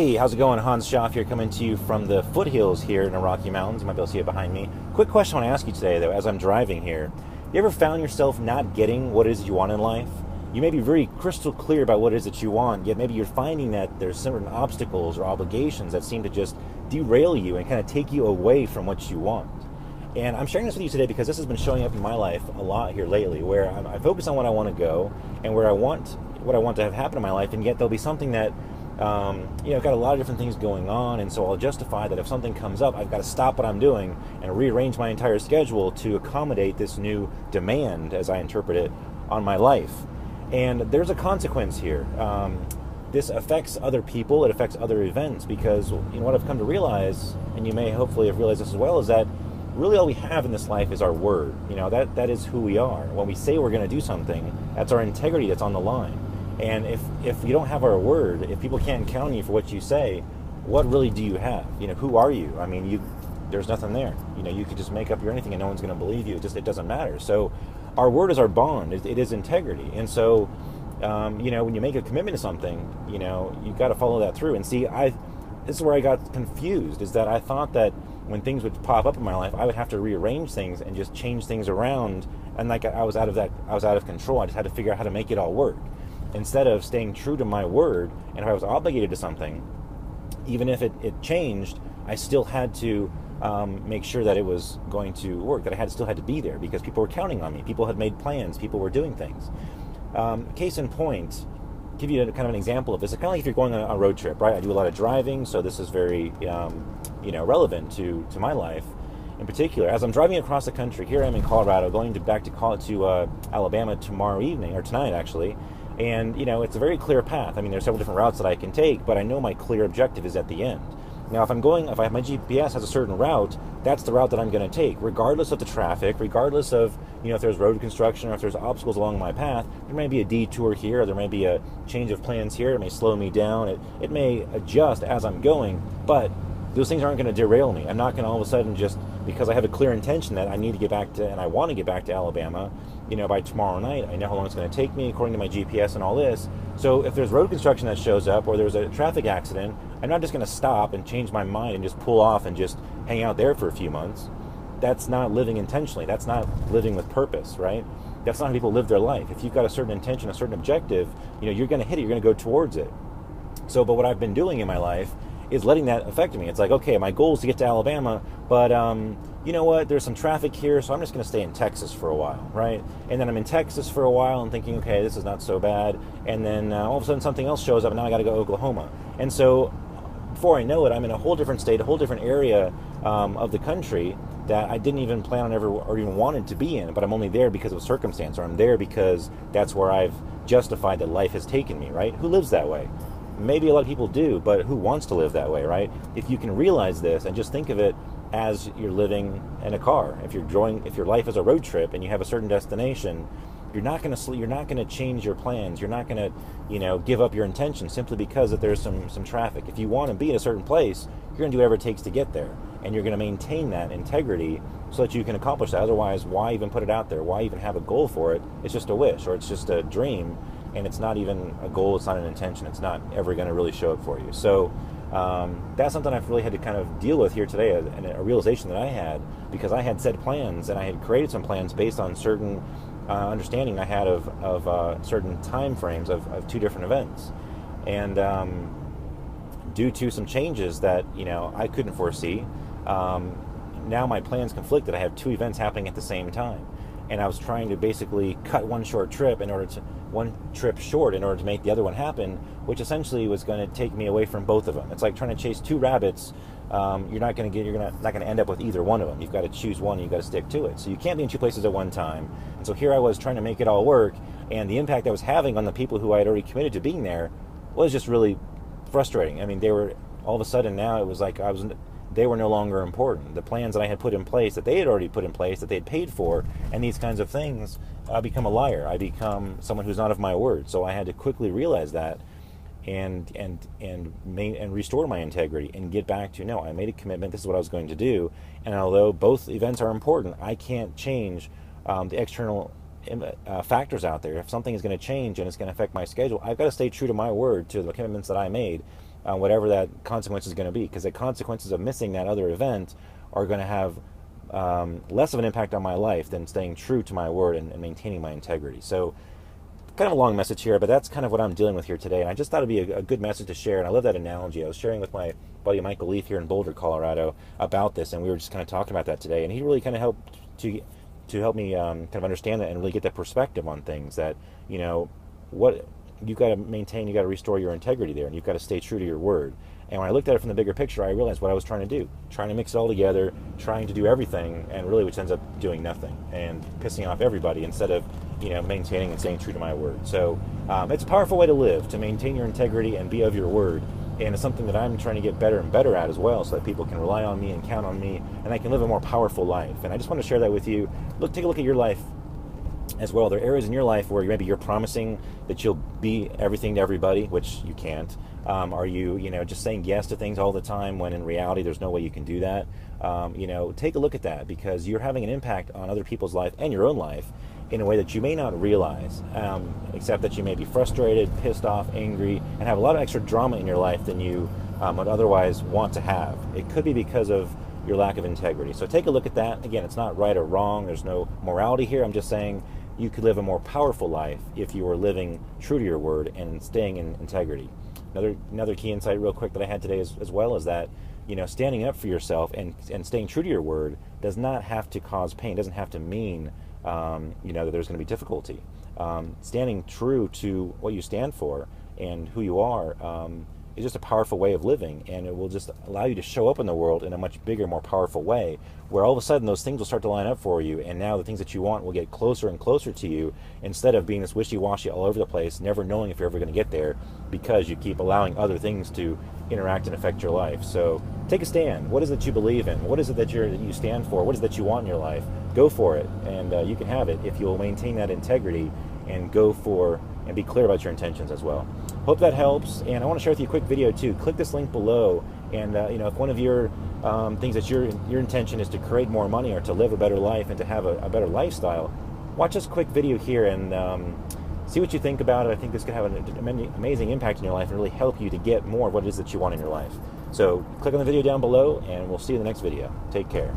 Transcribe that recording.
Hey, how's it going? Hans Schaff here, coming to you from the foothills here in the Rocky Mountains. You might be able to see it behind me. Quick question I want to ask you today, though, as I'm driving here. You ever found yourself not getting what it is you want in life? You may be very crystal clear about what it is that you want, yet maybe you're finding that there's certain obstacles or obligations that seem to just derail you and kind of take you away from what you want. And I'm sharing this with you today because this has been showing up in my life a lot here lately, where I focus on what I want to go and where I want what I want to have happen in my life, and yet there'll be something that I've got a lot of different things going on, and so I'll justify that if something comes up, I've got to stop what I'm doing and rearrange my entire schedule to accommodate this new demand, as I interpret it, on my life. And there's a consequence here. This affects other people, it affects other events, because what I've come to realize, and you may hopefully have realized this as well, is that really all we have in this life is our word. That is who we are. When we say we're going to do something, that's our integrity that's on the line. And if you don't have our word, if people can't count on you for what you say, what really do you have? Who are you? I mean, there's nothing there. You could just make up your anything and no one's going to believe you. It doesn't matter. So our word is our bond. It is integrity. And so, when you make a commitment to something, you've got to follow that through. And see, this is where I got confused, is that I thought that when things would pop up in my life, I would have to rearrange things and just change things around. And like I was out of control. I just had to figure out how to make it all work, instead of staying true to my word. And if I was obligated to something, even if it changed, I still had to make sure that it was going to work, that I still had to be there, because people were counting on me. People had made plans. People were doing things. Case in point, give you kind of an example of this. It's kind of like if you're going on a road trip, right? I do a lot of driving, so this is very relevant to my life. In particular, as I'm driving across the country, here I am in Colorado, going back to Alabama tomorrow evening, or tonight actually. And, it's a very clear path. I mean, there's several different routes that I can take, but I know my clear objective is at the end. Now, if my GPS has a certain route, that's the route that I'm going to take, regardless of the traffic, regardless of, if there's road construction or if there's obstacles along my path. There may be a detour here, or there may be a change of plans here. It may slow me down. It may adjust as I'm going, but those things aren't going to derail me. I'm not going to all of a sudden, just because I have a clear intention that I need to get back to, and I want to get back to Alabama, by tomorrow night. I know how long it's going to take me according to my GPS and all this. So if there's road construction that shows up, or there's a traffic accident, I'm not just going to stop and change my mind and just pull off and just hang out there for a few months. That's not living intentionally. That's not living with purpose, right? That's not how people live their life. If you've got a certain intention, a certain objective, you're going to hit it. You're going to go towards it. So, but what I've been doing in my life is letting that affect me. It's like, okay, my goal is to get to Alabama, but you know what? There's some traffic here, so I'm just going to stay in Texas for a while, right? And then I'm in Texas for a while and thinking, okay, this is not so bad. And then all of a sudden something else shows up, and now I got to go to Oklahoma. And so before I know it, I'm in a whole different state, a whole different area of the country that I didn't even plan on ever or even wanted to be in, but I'm only there because of circumstance, or I'm there because that's where I've justified that life has taken me, right? Who lives that way? Maybe a lot of people do, but who wants to live that way, right? If you can realize this and just think of it as you're living in a car, if your life is a road trip and you have a certain destination, you're not going to change your plans. You're not going to, give up your intention simply because that there's some traffic. If you want to be in a certain place, you're going to do whatever it takes to get there, and you're going to maintain that integrity so that you can accomplish that. Otherwise, why even put it out there? Why even have a goal for it? It's just a wish, or it's just a dream. And it's not even a goal, it's not an intention, it's not ever going to really show up for you. So that's something I've really had to kind of deal with here today, and a realization that I had, because I had set plans, and I had created some plans based on certain understanding I had of certain time frames of two different events. And due to some changes that, I couldn't foresee, now my plans conflicted. I have two events happening at the same time. And I was trying to basically cut one trip short in order to make the other one happen, which essentially was going to take me away from both of them. It's like trying to chase two rabbits. You're not going to end up with either one of them. You've got to choose one, and you've got to stick to it. So you can't be in two places at one time. And so here I was trying to make it all work, and the impact I was having on the people who I had already committed to being there was just really frustrating. I mean, they were all of a sudden, now it was like they were no longer important. The plans that I had put in place, that they had already put in place, that they had paid for, and these kinds of things, I become a liar. I become someone who's not of my word. So I had to quickly realize that, and restore my integrity and get back to, no, I made a commitment. This is what I was going to do. And although both events are important, I can't change the external factors out there. If something is going to change and it's going to affect my schedule, I've got to stay true to my word, to the commitments that I made, whatever that consequence is going to be, because the consequences of missing that other event are going to have less of an impact on my life than staying true to my word and maintaining my integrity. So kind of a long message here, but that's kind of what I'm dealing with here today. And I just thought it'd be a good message to share. And I love that analogy. I was sharing with my buddy Michael Leaf here in Boulder, Colorado, about this, and we were just kind of talking about that today. And he really kind of helped to help me kind of understand that and really get that perspective on things. That, you know, what you've got to maintain, you got to restore your integrity there, and you've got to stay true to your word. And when I looked at it from the bigger picture, I realized what I was trying to do, trying to mix it all together, trying to do everything, and really which ends up doing nothing and pissing off everybody instead of, you know, maintaining and staying true to my word. So it's a powerful way to live, to maintain your integrity and be of your word. And it's something that I'm trying to get better and better at as well, so that people can rely on me and count on me, and I can live a more powerful life. And I just want to share that with you. Take a look at your life as well. There are areas in your life where maybe you're promising that you'll be everything to everybody, which you can't. Are you, just saying yes to things all the time when in reality there's no way you can do that? Take a look at that, because you're having an impact on other people's life and your own life in a way that you may not realize, except that you may be frustrated, pissed off, angry, and have a lot of extra drama in your life than you would otherwise want to have. It could be because of your lack of integrity. So take a look at that. Again, it's not right or wrong. There's no morality here. I'm just saying you could live a more powerful life if you were living true to your word and staying in integrity. Another key insight real quick that I had today as well is that, standing up for yourself and staying true to your word does not have to cause pain, doesn't have to mean, that there's going to be difficulty. Standing true to what you stand for and who you are is just a powerful way of living, and it will just allow you to show up in the world in a much bigger, more powerful way, where all of a sudden those things will start to line up for you, and now the things that you want will get closer and closer to you, instead of being this wishy-washy all over the place, never knowing if you're ever going to get there, because you keep allowing other things to interact and affect your life. So take a stand. What is it you believe in? What is it that you stand for? What is it that you want in your life? Go for it, and you can have it if you'll maintain that integrity and go for and be clear about your intentions as well. Hope that helps, and I want to share with you a quick video too. Click this link below, and if one of your things that your intention is to create more money or to live a better life and to have a better lifestyle, watch this quick video here and see what you think about it. I think this could have an amazing impact in your life and really help you to get more of what it is that you want in your life. So click on the video down below, and we'll see you in the next video. Take care.